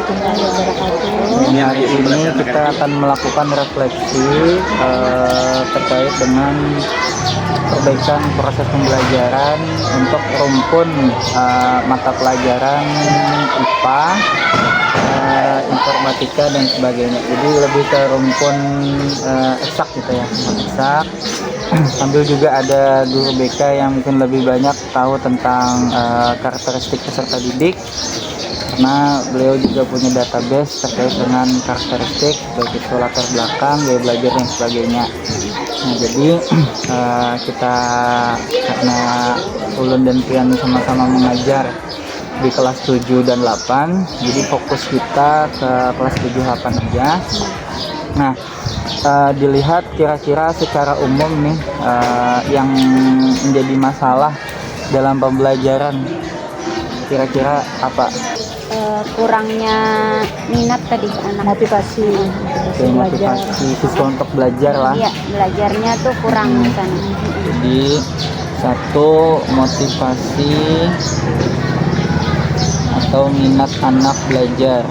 warahmatullahi wabarakatuh. Hari ini kita akan melakukan refleksi terkait dengan perbaikan proses pembelajaran untuk rumpun mata pelajaran IPA, informatika dan sebagainya. Jadi lebih ke rumpun eksak gitu ya, eksak. Sambil juga ada guru BK yang mungkin lebih banyak tahu tentang karakteristik peserta didik, karena beliau juga punya database terkait dengan karakteristik baik itu latar belakang, gaya belajar dan sebagainya. Nah, jadi kita karena Ulun dan Pian sama-sama mengajar di kelas 7 dan 8, jadi fokus kita ke kelas 7 8 aja. Nah, dilihat kira-kira secara umum nih yang menjadi masalah dalam pembelajaran kira-kira apa? Kurangnya minat tadi anak, motivasi siswa untuk belajar lah. Iya, belajarnya tuh kurang kan. Jadi satu, motivasi atau minat anak belajar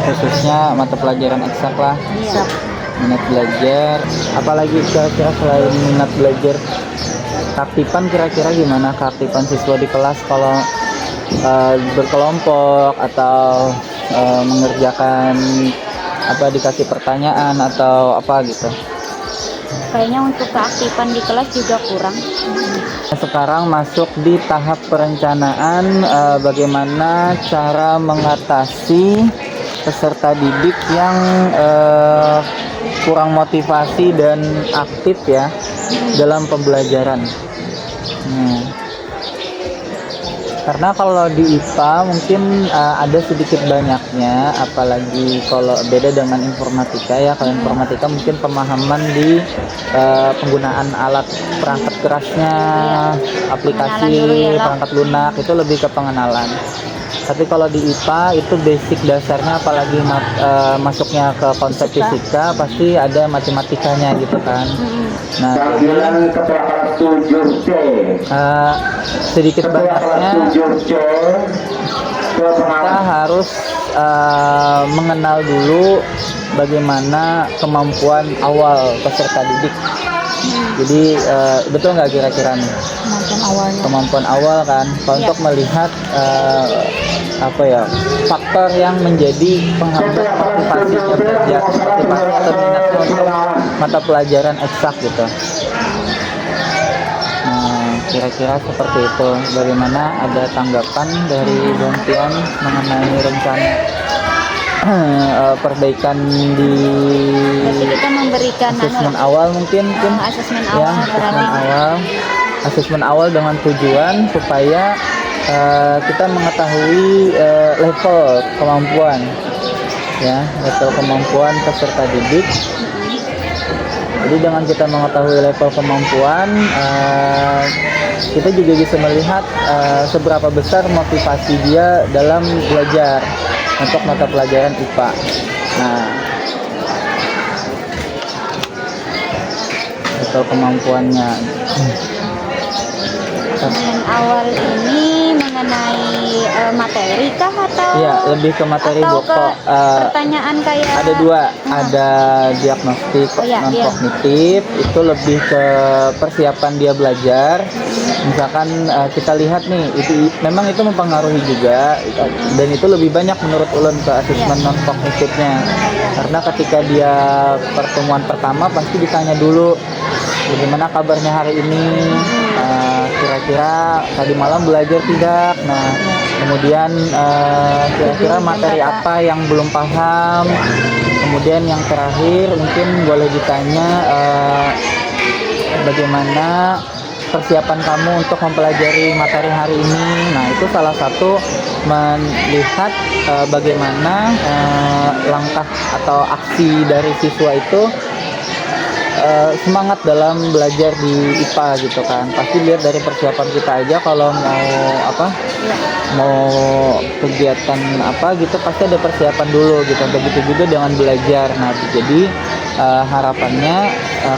khususnya mata pelajaran eksak lah. Iya. Minat belajar, apalagi kira-kira selain minat belajar, keaktifan kira-kira gimana keaktifan siswa di kelas kalau berkelompok atau mengerjakan apa, dikasih pertanyaan atau apa gitu. Kayaknya untuk keaktifan di kelas juga kurang. Sekarang masuk di tahap perencanaan bagaimana cara mengatasi peserta didik yang kurang motivasi dan aktif ya dalam pembelajaran. Karena kalau di IPA mungkin ada sedikit banyaknya, apalagi kalau beda dengan informatika ya. Kalau informatika mungkin pemahaman di penggunaan alat perangkat kerasnya, aplikasi, perangkat lunak, itu lebih ke pengenalan. Tapi kalau di IPA itu basic dasarnya, apalagi masuknya ke konsep fisika, pasti ada matematikanya gitu kan. Nah, jadi sedikit banyaknya kita harus mengenal dulu bagaimana kemampuan awal peserta didik. Jadi betul nggak kira-kira nih kemampuan awal kan, untuk melihat apa ya, faktor yang menjadi penghambat motivasinya belajar, motivasi atau minatnya untuk mata pelajaran eksak gitu. Nah, kira-kira seperti itu. Bagaimana, ada tanggapan dari Bang Tian mengenai rencana perbaikan di kita memberikan asesmen awal mungkin asesmen awal dengan tujuan supaya kita mengetahui level kemampuan ya, level kemampuan peserta didik. Jadi dengan kita mengetahui level kemampuan, kita juga bisa melihat seberapa besar motivasi dia dalam belajar untuk mata pelajaran IPA. Nah, level kemampuannya. Asesmen awal ini mengenai materi kah atau? Iya, lebih ke materi pokok. Pertanyaan kayak ada dua, ada diagnostik non kognitif, itu lebih ke persiapan dia belajar. Misalkan kita lihat nih, memang itu mempengaruhi juga, dan itu lebih banyak menurut Ulun ke asesmen non kognitifnya. Karena ketika dia pertemuan pertama pasti ditanya dulu, bagaimana kabarnya hari ini, kira-kira tadi malam belajar tidak. Nah, kemudian kira-kira materi apa yang belum paham. Kemudian yang terakhir mungkin boleh ditanya bagaimana persiapan kamu untuk mempelajari materi hari ini. Nah, itu salah satu melihat bagaimana langkah atau aksi dari siswa itu semangat dalam belajar di IPA gitu kan. Pasti lihat dari persiapan kita aja, kalau mau kegiatan apa gitu pasti ada persiapan dulu gitu. Begitu juga dengan belajar. Nah, jadi harapannya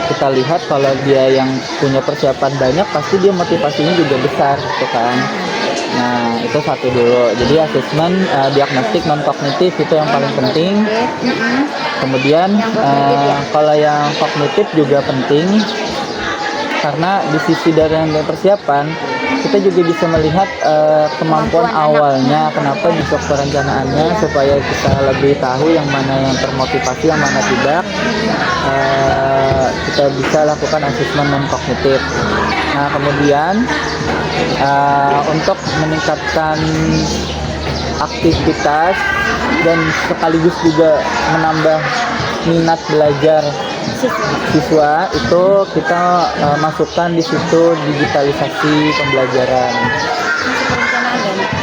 kita lihat kalau dia yang punya persiapan banyak, pasti dia motivasinya juga besar gitu kan. Nah, itu satu dulu. Jadi asesmen diagnostik non kognitif itu yang paling penting. Kemudian Yang kognitif ya. kalau yang kognitif juga penting karena di sisi dari yang persiapan kita juga bisa melihat kemampuan Kemampuan anak. awalnya, kenapa besok perencanaannya, Iya. supaya kita lebih tahu yang mana yang termotivasi, yang mana tidak. Kita bisa lakukan asesmen non kognitif. Nah, kemudian untuk meningkatkan aktivitas dan sekaligus juga menambah minat belajar siswa itu kita masukkan di situ digitalisasi pembelajaran.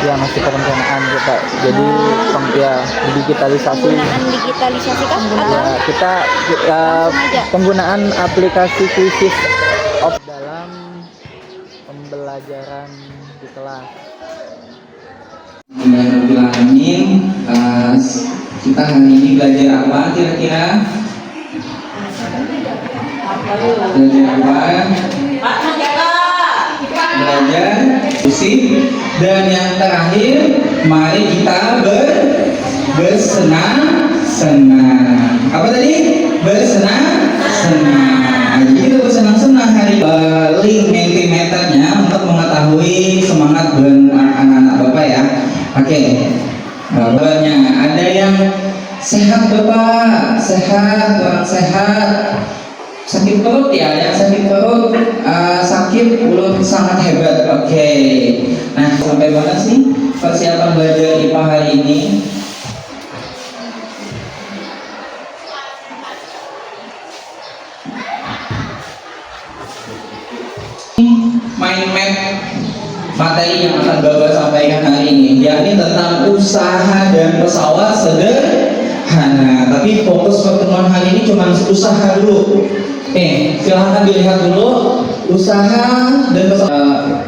Ya, masih perencanaan kita. Jadi ya digitalisasi. Penggunaan digitalisasi kan? Ya, kita penggunaan aplikasi Quizzes dalam pembelajaran di kelas. Bismillahirrahmanirrahim. Kita hari ini belajar apa kira-kira? Belajar apa? Belajar musik. Dan yang terakhir, mari kita bersenang-senang. Apa tadi? Bersenang-senang. Jadi kita bersenang-senang hari link Mentimeternya untuk mengetahui semangat anak-anak Bapak ya. Oke. Bapaknya ada yang sehat Bapak, sehat, kurang sehat. Sakit perut ya, yang sakit perut sakit belum sangat hebat. Oke. Nah, sampai mana sih persiapan belajar IPA hari ini? Mind map materi yang akan Bapak sampaikan hari ini, yakni tentang usaha dan pesawat sederhana. Tapi fokus pertemuan hari ini cuma usaha dulu. Silahkan dilihat dulu usaha dan pesawat.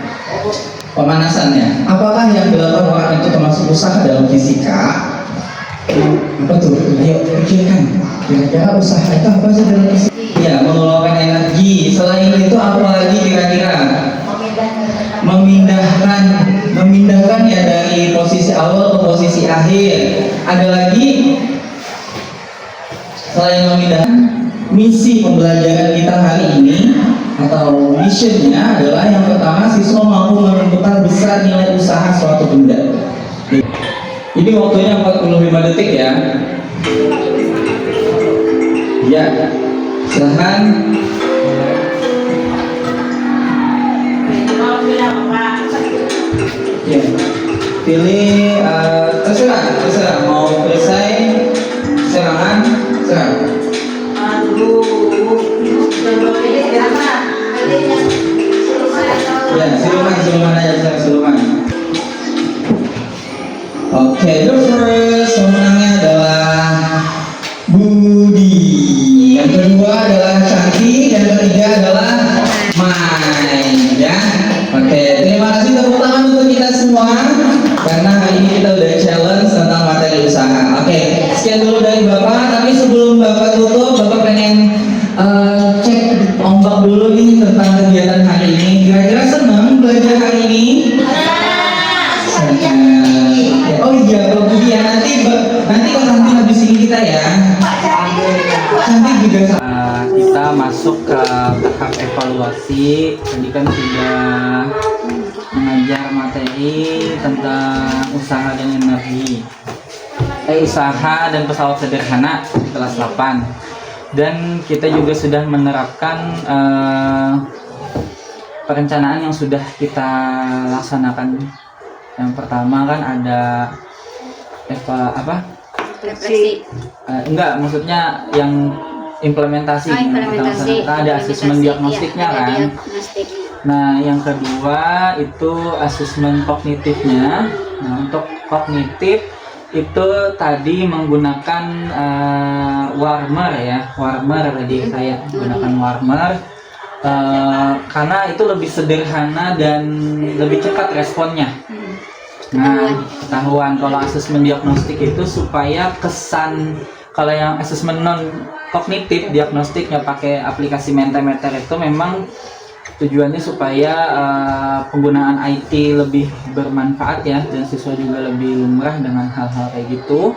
Pemanasannya, apakah yang dilakukan orang itu termasuk usaha dalam fisika? Apa tuh? Ayo pikirkan. Kira-kira usaha itu apa sih dalam fisika? Ya, mengeluarkan energi. Selain itu apa lagi kira-kira? Memindahkan ya dari posisi awal ke posisi akhir. Ada lagi selain memindahkan, misi pembelajaran kita hari ini atau missionnya adalah yang pertama, siswa mampu menentukan besar nilai usaha suatu benda. Ini waktunya 45 detik ya. Ya, silahkan. Ya, pilih terserah mau selesai serangan serang. Ya, siluman aja, siluman. Oke, the first pemenangnya adalah Budi. Yang kedua adalah Shanti, dan ketiga adalah Mai. Ya, oke. Terima kasih, tepuk tangan untuk kita semua karena hari ini kita udah challenge tentang materi usaha. Oke, sekian dulu dari Bapak. Tapi sebelum Bapak tutup, Bapak pengen cek ombak dulu nih tentang kegiatan hari ini. Kira-kira senang belajar hari ini? Senang. Oh iya, Pak Budi ya, nanti kalau nanti habis ini kita ya. Nanti juga kita masuk ke tahap evaluasi. Tadi kan sudah mengajar materi tentang usaha dan energi. Usaha dan pesawat sederhana di kelas 8. Dan kita juga sudah menerapkan perencanaan yang sudah kita laksanakan. Yang pertama kan ada Refleksi. Enggak, maksudnya yang implementasi. Implementasi. Ada asesmen diagnostiknya ya, kan. Diagnostik. Nah, yang kedua itu asesmen kognitifnya. Nah, untuk kognitif itu tadi menggunakan warmer ya, warmer tadi saya gunakan warmer karena itu lebih sederhana dan lebih cepat responnya. Nah, ketahuan kalau asesmen diagnostik itu supaya kesan, kalau yang asesmen non kognitif diagnostiknya pakai aplikasi Mentimeter itu memang Tujuannya supaya penggunaan IT lebih bermanfaat ya, dan siswa juga lebih lumrah dengan hal-hal kayak gitu.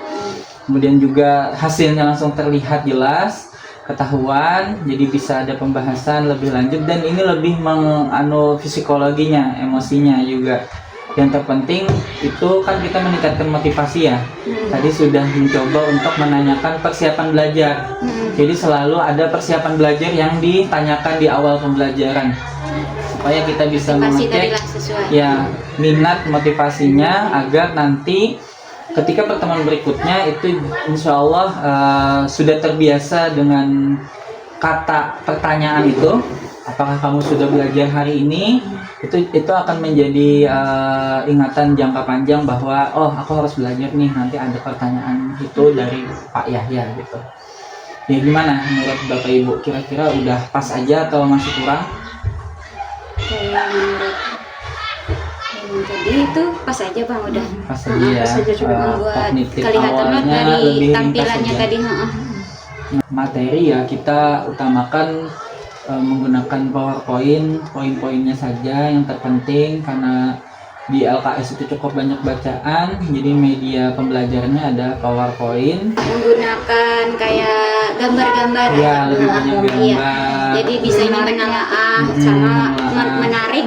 Kemudian juga hasilnya langsung terlihat jelas, ketahuan, jadi bisa ada pembahasan lebih lanjut, dan ini lebih psikologinya, emosinya juga. Yang terpenting itu kan kita meningkatkan motivasi ya. Tadi sudah mencoba untuk menanyakan persiapan belajar. Jadi selalu ada persiapan belajar yang ditanyakan di awal pembelajaran supaya kita bisa mengecek ya minat motivasinya, agar nanti ketika pertemuan berikutnya itu insya Allah sudah terbiasa dengan kata pertanyaan itu. Apakah kamu sudah belajar hari ini? Itu akan menjadi ingatan jangka panjang bahwa oh aku harus belajar nih, nanti ada pertanyaan itu dari Pak Yahya gitu. Ya gimana menurut Bapak Ibu, kira-kira udah pas aja atau masih kurang? Kayak menurut yang tadi itu pas aja Bang, udah Pas aja ya. pas aja sudah membuat Kognitif kelihatan awalnya dari lebih ringkas tampilannya aja. tadi. Materi ya kita utamakan menggunakan PowerPoint, poin-poinnya saja yang terpenting, karena di LKS itu cukup banyak bacaan, jadi media pembelajarannya ada PowerPoint. Menggunakan kayak gambar-gambar Ya, lebih banyak Iya. gambar. Jadi bisa menelaah sama menarik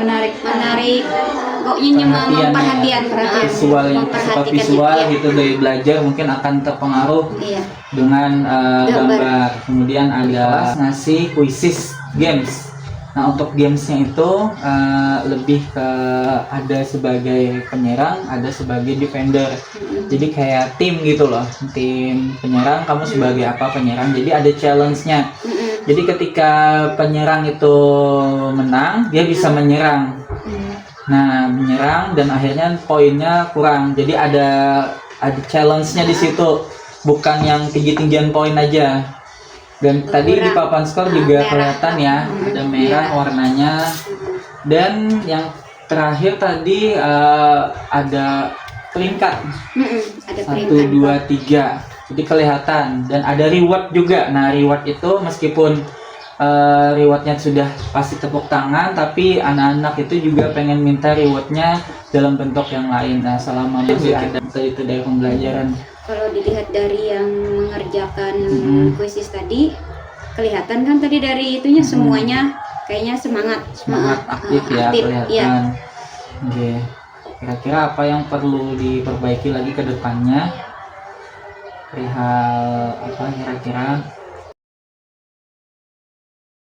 pokoknya memperhatian visual yang suka visual iya. gitu dari belajar mungkin akan terpengaruh Iya. dengan Gambar. gambar. Kemudian ada ngasih quizzes games. Nah untuk gamesnya itu lebih ke ada sebagai penyerang, ada sebagai defender. Jadi kayak tim gitu loh, tim penyerang, kamu sebagai apa penyerang. Jadi ada challenge-nya. Jadi ketika penyerang itu menang, dia bisa menyerang. Nah menyerang dan akhirnya poinnya kurang. Jadi ada challenge-nya di situ, bukan yang tinggi-tinggian poin aja. Dan tadi di papan skor juga kelihatan ya, ada merah warnanya. Dan yang terakhir tadi ada peringkat, Ada 1, 2, 3. Jadi kelihatan, dan ada reward juga. Nah reward itu meskipun rewardnya sudah pasti tepuk tangan, tapi anak-anak itu juga pengen minta rewardnya dalam bentuk yang lain. Nah selama masih ada itu dari pembelajaran. Kalau dilihat dari yang mengerjakan kuisis tadi, kelihatan kan tadi dari itunya semuanya kayaknya semangat Aktif ya aktif, kelihatan. iya. Oke. Kira-kira apa yang perlu diperbaiki lagi ke depannya? Perihal apa kira-kira